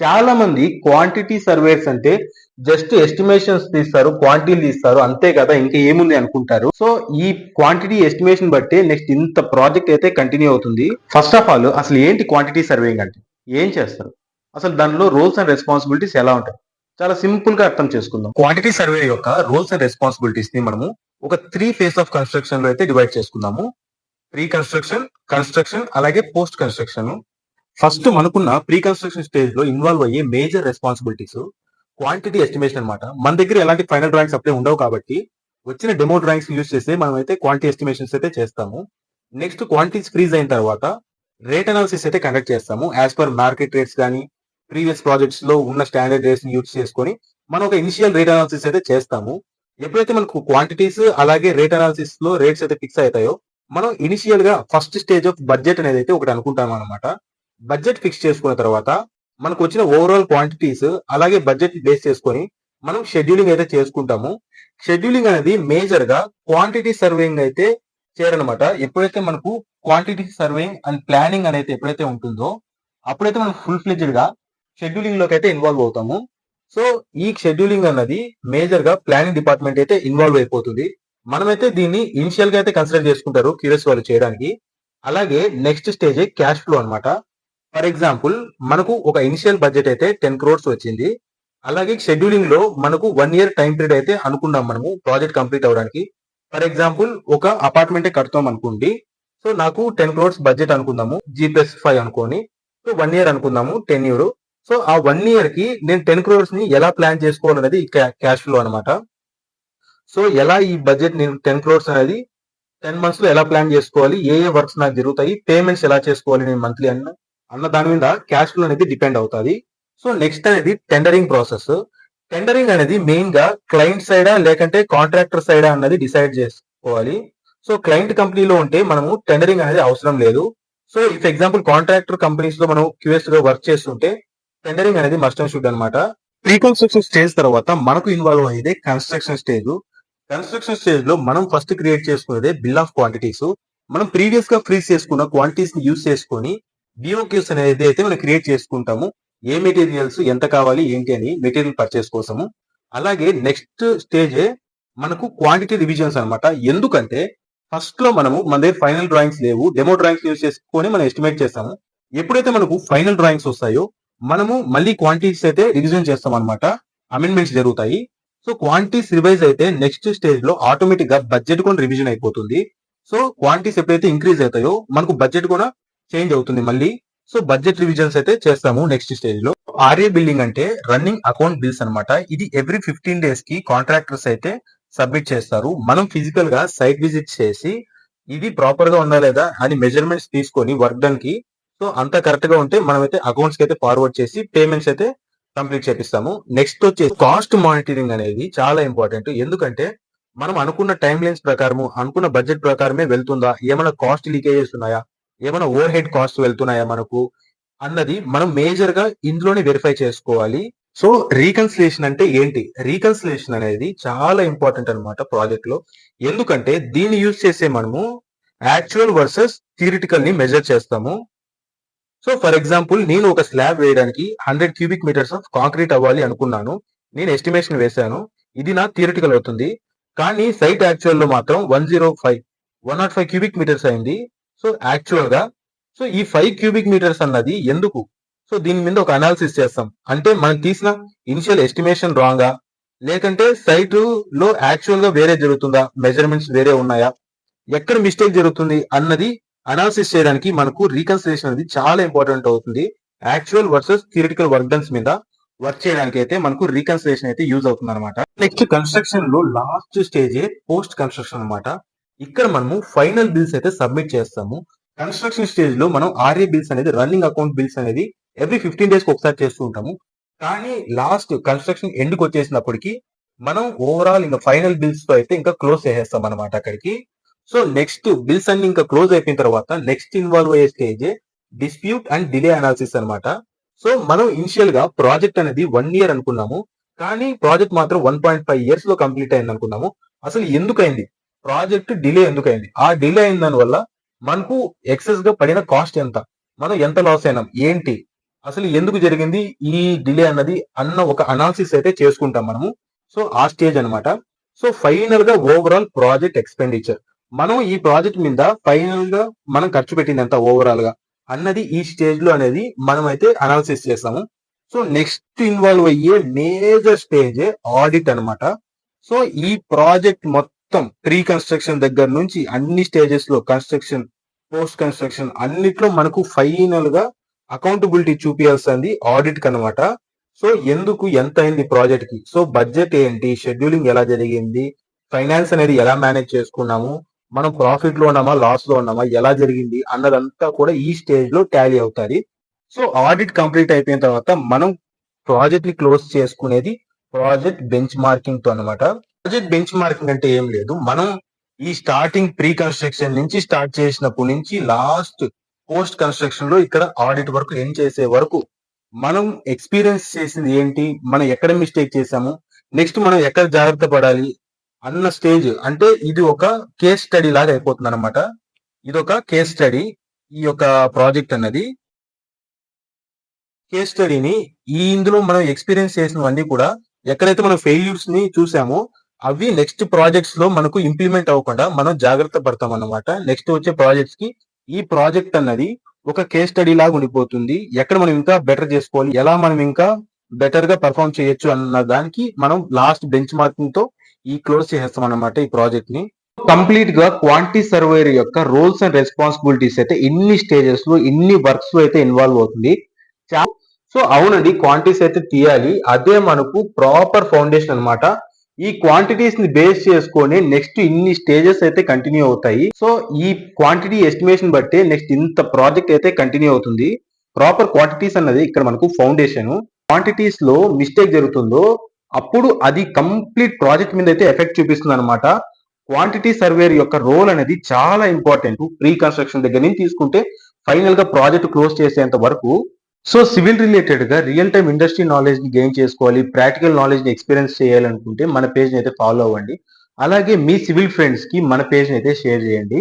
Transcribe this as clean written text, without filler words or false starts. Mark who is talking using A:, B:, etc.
A: చాలా మంది quantity surveys అంటే జస్ట్ ఎస్టిమేషన్స్ తీస్తారు, క్వాంటిటీలు తీస్తారు, అంతే కదా ఇంకా ఏముంది అనుకుంటారు. సో ఈ క్వాంటిటీ ఎస్టిమేషన్ బట్టి నెక్స్ట్ ఇంత ప్రాజెక్ట్ అయితే కంటిన్యూ అవుతుంది. ఫస్ట్ ఆఫ్ ఆల్ అసలు ఏంటి క్వాంటిటీ సర్వేయింగ్ అంటే ఏం చేస్తారు, అసలు దానిలో రోల్స్ అండ్ రెస్పాన్సిబిలిటీస్ ఎలా ఉంటాయి, చాలా సింపుల్ గా అర్థం చేసుకుందాం. క్వాంటిటీ సర్వే యొక్క రోల్స్ అండ్ రెస్పాన్సిబిలిటీస్ ని మనము ఒక 3 ఫేజ్ ఆఫ్ కన్స్ట్రక్షన్ లో అయితే డివైడ్ చేసుకుందాము. ప్రీ కన్స్ట్రక్షన్, కన్స్ట్రక్షన్, అలాగే పోస్ట్ కన్స్ట్రక్షన్. ఫస్ట్ మనకున్న ప్రీ కన్స్ట్రక్షన్ స్టేజ్ లో ఇన్వాల్వ్ అయ్యే మేజర్ రెస్పాన్సిబిలిటీస్ క్వాంటిటీ ఎస్టిమేషన్ అనమాట. మన దగ్గర ఎలాంటి ఫైనల్ డ్రాయింగ్స్ అప్పుడే ఉండవు కాబట్టి వచ్చిన డెమో డ్రాయింగ్స్ యూజ్ చేసి మనం అయితే క్వాంటిటీ ఎస్టిమేషన్స్ అయితే చేస్తాము. నెక్స్ట్ క్వాంటిటీస్ ఫ్రీజ్ అయిన తర్వాత రేట్ అనాలిసిస్ అయితే కండక్ట్ చేస్తాము. యాజ్ పర్ మార్కెట్ రేట్స్ కానీ ప్రీవియస్ ప్రాజెక్ట్స్ లో ఉన్న స్టాండర్డ్ రేట్స్ ని యూజ్ చేసుకొని మనం ఒక ఇనిషియల్ రేట్ అనాలిసిస్ అయితే చేస్తాము. ఎప్పుడైతే మనకు క్వాంటిటీస్ అలాగే రేట్ అనాలిసిస్ లో రేట్స్ అయితే ఫిక్స్ అవుతాయో మనం ఇనిషియల్ గా ఫస్ట్ స్టేజ్ ఆఫ్ బడ్జెట్ అనేది అయితే ఒకటి అనుకుంటాం అనమాట. బడ్జెట్ ఫిక్స్ చేసుకున్న తర్వాత మనకు వచ్చిన ఓవరాల్ క్వాంటిటీస్ అలాగే బడ్జెట్ బేస్ చేసుకొని మనం షెడ్యూలింగ్ అయితే చేసుకుంటాము. షెడ్యూలింగ్ అనేది మేజర్ గా క్వాంటిటీ సర్వేయింగ్ అయితే చేయరనమాట. ఎప్పుడైతే మనకు క్వాంటిటీ సర్వేయింగ్ అండ్ ప్లానింగ్ అనేది ఎప్పుడైతే ఉంటుందో అప్పుడైతే మనం ఫుల్ ఫ్లెడ్జ్డ్ గా షెడ్యూలింగ్ లోకి అయితే ఇన్వాల్వ్ అవుతాము. సో ఈ షెడ్యూలింగ్ అన్నది మేజర్ గా ప్లానింగ్ డిపార్ట్మెంట్ అయితే ఇన్వాల్వ్ అయిపోతుంది. మనమైతే దీన్ని ఇనిషియల్ గా అయితే కన్సిడర్ చేసుకుంటారు క్యూరియస్ వాళ్ళు చేయడానికి. అలాగే నెక్స్ట్ స్టేజ్ క్యాష్ ఫ్లో అనమాట. ఫర్ ఎగ్జాంపుల్ మనకు ఒక ఇనిషియల్ బడ్జెట్ అయితే 10 crores వచ్చింది. అలాగే షెడ్యూలింగ్ లో మనకు 1 year టైం పీరియడ్ అయితే అనుకున్నాం మనము ప్రాజెక్ట్ కంప్లీట్ అవడానికి. ఫర్ ఎగ్జాంపుల్ ఒక అపార్ట్మెంటే కడతాం అనుకోండి. సో నాకు 10 crores బడ్జెట్ అనుకుందాము, G+5 అనుకోని. సో 1 year అనుకుందాము, 10 euro. సో ఆ 1 year కి నేను 10 crores ని ఎలా ప్లాన్ చేసుకోవాలనేది క్యాష్ ఫ్లో అనమాట. సో ఎలా ఈ బడ్జెట్ నేను 10 crores అనేది 10 months లో ఎలా ప్లాన్ చేసుకోవాలి, ఏ వర్క్స్ నాకు జరుగుతాయి, పేమెంట్స్ ఎలా చేసుకోవాలి నేను మంత్లీ అన్న దాని మీద క్యాష్ ఫ్లో అనేది డిపెండ్ అవుతుంది. సో నెక్స్ట్ అనేది టెండరింగ్ ప్రాసెస్. టెండరింగ్ అనేది మెయిన్ గా క్లయింట్ సైడా లేకంటే కాంట్రాక్టర్ సైడా అన్నది డిసైడ్ చేసుకోవాలి. సో క్లయింట్ కంపెనీలో ఉంటే మనము టెండరింగ్ అనేది అవసరం లేదు. So if example contractor companies లో మనం క్యూఎస్ గా వర్క్ చేస్తుంటే టెండరింగ్ అనేది మస్ట్ అండ్ షుడ్ అనమాట. ప్రీ కన్స్ట్రక్షన్ స్టేజ్ తర్వాత మనకు ఇన్వాల్వ్ అయ్యేది కన్స్ట్రక్షన్ స్టేజ్. కన్స్ట్రక్షన్ స్టేజ్ లో మనం ఫస్ట్ క్రియేట్ చేసుకునేదే బిల్ ఆఫ్ క్వాంటిటీస్. మనం ప్రీవియస్ గా ఫ్రీజ్ చేసుకున్న క్వాంటిటీస్ ని యూజ్ చేసుకొని బిఓక్యూస్ అనేది అయితే మనం క్రియేట్ చేసుకుంటాము. ఏ మెటీరియల్స్ ఎంత కావాలి ఏంటి అని మెటీరియల్ పర్చేస్ కోసము. అలాగే నెక్స్ట్ స్టేజ్ మనకు క్వాంటిటీ రివిజన్స్ అనమాట. ఎందుకంటే ఫస్ట్ లో మనము మన దగ్గర ఫైనల్ డ్రాయింగ్స్ లేవు, డెమో డ్రాయింగ్స్ యూజ్ చేసుకొని మనం ఎస్టిమేట్ చేస్తాము. ఎప్పుడైతే మనకు ఫైనల్ డ్రాయింగ్స్ వస్తాయో మనము మళ్ళీ క్వాంటిటీస్ అయితే రివిజన్ చేస్తాం అనమాట. అమెండ్మెంట్స్ జరుగుతాయి. సో క్వాంటిటీస్ రివైజ్ అయితే నెక్స్ట్ స్టేజ్ లో ఆటోమేటిక్ గా బడ్జెట్ కూడా రివిజన్ అయిపోతుంది. సో క్వాంటిటీస్ ఎప్పుడైతే ఇంక్రీజ్ అవుతాయో మనకు బడ్జెట్ కూడా చేంజ్ అవుతుంది మళ్ళీ. సో బడ్జెట్ రివిజన్స్ అయితే చేస్తాము నెక్స్ట్ స్టేజ్ లో. ఆర్ఏ బిల్డింగ్ అంటే రన్నింగ్ అకౌంట్ బిల్స్ అనమాట. ఇది ఎవ్రీ 15 days కి కాంట్రాక్టర్స్ అయితే సబ్మిట్ చేస్తారు. మనం ఫిజికల్ గా సైట్ విజిట్ చేసి ఇది ప్రాపర్ గా ఉందా లేదా అని మెజర్మెంట్స్ తీసుకొని వర్క్ డన్ కి సో అంతా కరెక్ట్ గా ఉంటే మనం అయితే అకౌంట్స్ కి అయితే ఫార్వర్డ్ చేసి పేమెంట్స్ అయితే కంప్లీట్ చేపిస్తాము. నెక్స్ట్ వచ్చేసి కాస్ట్ మానిటరింగ్ అనేది చాలా ఇంపార్టెంట్. ఎందుకంటే మనం అనుకున్న టైం లైన్స్ ప్రకారము అనుకున్న బడ్జెట్ ప్రకారమే వెళ్తుందా, ఏమైనా కాస్ట్ లీకేజెస్ ఉన్నాయా, ఏమైనా ఓవర్ హెడ్ కాస్ట్ వెళ్తున్నాయా మనకు అన్నది మనం మేజర్ గా ఇందులోనే వెరిఫై చేసుకోవాలి. సో రీకన్సిలేషన్ అంటే ఏంటి? రీకన్సిలేషన్ అనేది చాలా ఇంపార్టెంట్ అనమాట ప్రాజెక్ట్ లో. ఎందుకంటే దీన్ని యూజ్ చేసే మనము యాక్చువల్ వర్సెస్ థియరిటికల్ ని మెజర్ చేస్తాము. సో ఫర్ ఎగ్జాంపుల్ నేను ఒక స్లాబ్ వేయడానికి 100 cubic meters ఆఫ్ కాంక్రీట్ అవ్వాలి అనుకున్నాను. నేను ఎస్టిమేషన్ వేశాను. ఇది నా థియరిటికల్ అవుతుంది. కానీ సైట్ యాక్చువల్ లో మాత్రం 105 cubic meters అయింది. సో యాక్చువల్ గా సో ఈ 5 cubic meters అన్నది ఎందుకు? సో దీని మీద ఒక అనాలిసిస్ చేస్తాం. అంటే మనం తీసిన ఇనిషియల్ ఎస్టిమేషన్ రాంగా, లేకంటే సైట్ లో యాక్చువల్ గా వేరే జరుగుతుందా, మెజర్మెంట్స్ వేరే ఉన్నాయా, ఎక్కడ మిస్టేక్ జరుగుతుంది అన్నది అనాలిసిస్ చేయడానికి మనకు రీకన్సిలేషన్ అనేది చాలా ఇంపార్టెంట్ అవుతుంది. Actual versus theoretical work dance మీద వర్క్ చేయడానికి అయితే మనకు రీకన్సిలేషన్ అయితే యూజ్ అవుతుంది అనమాట. నెక్స్ట్ కన్స్ట్రక్షన్ లో లాస్ట్ స్టేజ్ పోస్ట్ కన్స్ట్రక్షన్ అనమాట. ఇక్కడ మనము ఫైనల్ బిల్స్ అయితే సబ్మిట్ చేస్తాము. కన్స్ట్రక్షన్ స్టేజ్ లో మనం ఆర్ఏ బిల్స్ అనేది రన్నింగ్ అకౌంట్ బిల్స్ అనేది ఎవ్రీ 15 days కి ఒకసారి చేస్తూ ఉంటాము. కానీ లాస్ట్ కన్స్ట్రక్షన్ ఎండ్కి వచ్చేసినప్పటికీ మనం ఓవరాల్ ఇంకా ఫైనల్ బిల్స్ తో అయితే ఇంకా క్లోజ్ చేసేస్తాం అనమాట అక్కడికి. సో నెక్స్ట్ బిల్స్ అన్ని ఇంకా క్లోజ్ అయిపోయిన తర్వాత నెక్స్ట్ ఇన్వాల్వ్ అయ్యే stage dispute and delay analysis అనమాట. సో మనం ఇనిషియల్ గా ప్రాజెక్ట్ అనేది 1 year అనుకున్నాము, కానీ ప్రాజెక్ట్ మాత్రం 1.5 years లో కంప్లీట్ అయింది అనుకున్నాము. అసలు ఎందుకైంది, ప్రాజెక్ట్ డిలే ఎందుకైంది, ఆ డిలే అయిన దాని వల్ల మనకు ఎక్సెస్ గా పడిన కాస్ట్ ఎంత, మనం ఎంత లాస్ అయినాం ఏంటి, అసలు ఎందుకు జరిగింది ఈ డిలే అన్నది అన్న ఒక అనాలిసిస్ అయితే చేసుకుంటాం మనము. సో ఆ స్టేజ్ అన్నమాట. సో ఫైనల్ గా ఓవరాల్ ప్రాజెక్ట్ ఎక్స్‌పెండిచర్. మనం ఈ ప్రాజెక్ట్ మీద ఫైనల్ గా మనం ఖర్చు పెట్టింది ఎంత ఓవరాల్ గా అన్నది ఈ స్టేజ్ లో అనేది మనమైతే అనాలిసిస్ చేస్తాము. సో నెక్స్ట్ ఇన్వాల్వ్ అయ్యే మేజర్ స్టేజే ఆడిట్ అన్నమాట. సో ఈ ప్రాజెక్ట్ మొత్తం ప్రీ కన్‌స్ట్రక్షన్ దగ్గర నుంచి అన్ని స్టేజెస్ లో కన్‌స్ట్రక్షన్, పోస్ట్ కన్‌స్ట్రక్షన్ అన్నిట్లో మనకు ఫైనల్ గా అకౌంటబిలిటీ చూపియాల్సింది ఆడిట్ కనమాట. సో ఎందుకు ఎంత అయింది ప్రాజెక్ట్ కి? సో బడ్జెట్ ఏంటి? షెడ్యూలింగ్ ఎలా జరిగింది? ఫైనాన్స్ అనేది ఎలా మేనేజ్ చేసుకున్నాము? మనం ప్రాఫిట్ లో ఉన్నామా? లాస్ లో ఉన్నామా? ఎలా జరిగింది? అన్నదంతా కూడా ఈ స్టేజ్ లో టాలీ అవుతాది. సో ఆడిట్ కంప్లీట్ అయిపోయిన తర్వాత మనం ప్రాజెక్ట్ ని క్లోజ్ చేసుకునేది ప్రాజెక్ట్ బెంచ్ మార్కింగ్ తో అనమాట. ప్రాజెక్ట్ బెంచ్ మార్కింగ్ అంటే ఏం లేదు. మనం ఈ స్టార్టింగ్ ప్రీ కన్‌స్ట్రక్షన్ నుంచి స్టార్ట్ చేసినప్పటి నుంచి లాస్ట్ పోస్ట్ కన్‌స్ట్రక్షన్ లో ఇక్కడ ఆడిట్ వరకు ఎండ్ చేసే వరకు మనం ఎక్స్‌పీరియన్స్ చేసింది ఏంటి? మనం ఎక్కడ మిస్టేక్ చేసాము? నెక్స్ట్ మనం ఎక్కడ జాగ్రత్త పడాలి? అన్న స్టేజ్ అంటే ఇది ఒక కేస్ స్టడీ లాగా అయిపోతుందన్నమాట. ఇదొక కేస్ స్టడీ. ఈ యొక్క ప్రాజెక్ట్ అన్నది. కేస్ స్టడీని ఇందులో మనం ఎక్స్‌పీరియన్స్ చేసినవన్నీ కూడా ఎక్కడైతే మనం ఫెయిల్యూర్స్ ని చూసామో అవి నెక్స్ట్ ప్రాజెక్ట్స్ లో మనకు ఇంప్లిమెంట్ అవ్వకుండా మనం జాగ్రత్త పడతామన్నమాట. నెక్స్ట్ వచ్చే ప్రాజెక్ట్స్ కి ఈ ప్రాజెక్ట్ అన్నది ఒక కేస్ స్టడీ లాగా ఉండిపోతుంది. ఎక్కడ మనం ఇంకా బెటర్ చేసుకోవాలి, ఎలా మనం ఇంకా బెటర్ గా పెర్ఫార్మ్ చేయొచ్చు అన్న దానికి మనం లాస్ట్ బెంచ్ మార్కింగ్ తో ఈ క్లోజ్ చేసేస్తాం అన్నమాట ఈ ప్రాజెక్ట్ ని. కంప్లీట్ గా క్వాంటిటీ సర్వేయర్ యొక్క రోల్స్ అండ్ రెస్పాన్సిబిలిటీస్ అయితే ఇన్ని స్టేజెస్ లో ఇన్ని వర్క్స్ లో అయితే ఇన్వాల్వ్ అవుతుంది. సో అవునండి, క్వాంటిటీస్ అయితే తీయాలి. అదే మనకు ప్రాపర్ ఫౌండేషన్ అన్నమాట. ఈ క్వాంటిటీస్ ని బేస్ చేసుకొని నెక్స్ట్ ఇన్ని స్టేజెస్ అయితే కంటిన్యూ అవుతాయి. సో ఈ క్వాంటిటీ ఎస్టిమేషన్ బట్టి నెక్స్ట్ ఇంత ప్రాజెక్ట్ అయితే కంటిన్యూ అవుతుంది. ప్రాపర్ క్వాంటిటీస్ అన్నది ఇక్కడ మనకు ఫౌండేషన్. క్వాంటిటీస్ లో మిస్టేక్ జరుగుతుందో అప్పుడు అది కంప్లీట్ ప్రాజెక్ట్ మీద అయితే ఎఫెక్ట్ చూపిస్తుంది అనమాట. క్వాంటిటీ సర్వేర్ యొక్క రోల్ అనేది చాలా ఇంపార్టెంట్. ప్రీ కన్‌స్ట్రక్షన్ దగ్గర నుంచి తీసుకుంటే ఫైనల్ గా ప్రాజెక్ట్ క్లోజ్ చేసేంత వరకు. సో సివిల్ రిలేటెడ్ గా రియల్ టైమ్ ఇండస్ట్రీ నాలెడ్జ్ ని గెయిన్ చేసుకోవాలి, ప్రాక్టికల్ నాలెడ్జ్ ని ఎక్స్పీరియన్స్ చేయాలనుకుంటే మన పేజ్ ని అయితే ఫాలో అవ్వండి. అలాగే మీ సివిల్ ఫ్రెండ్స్ కి మన పేజ్ ని అయితే షేర్ చేయండి.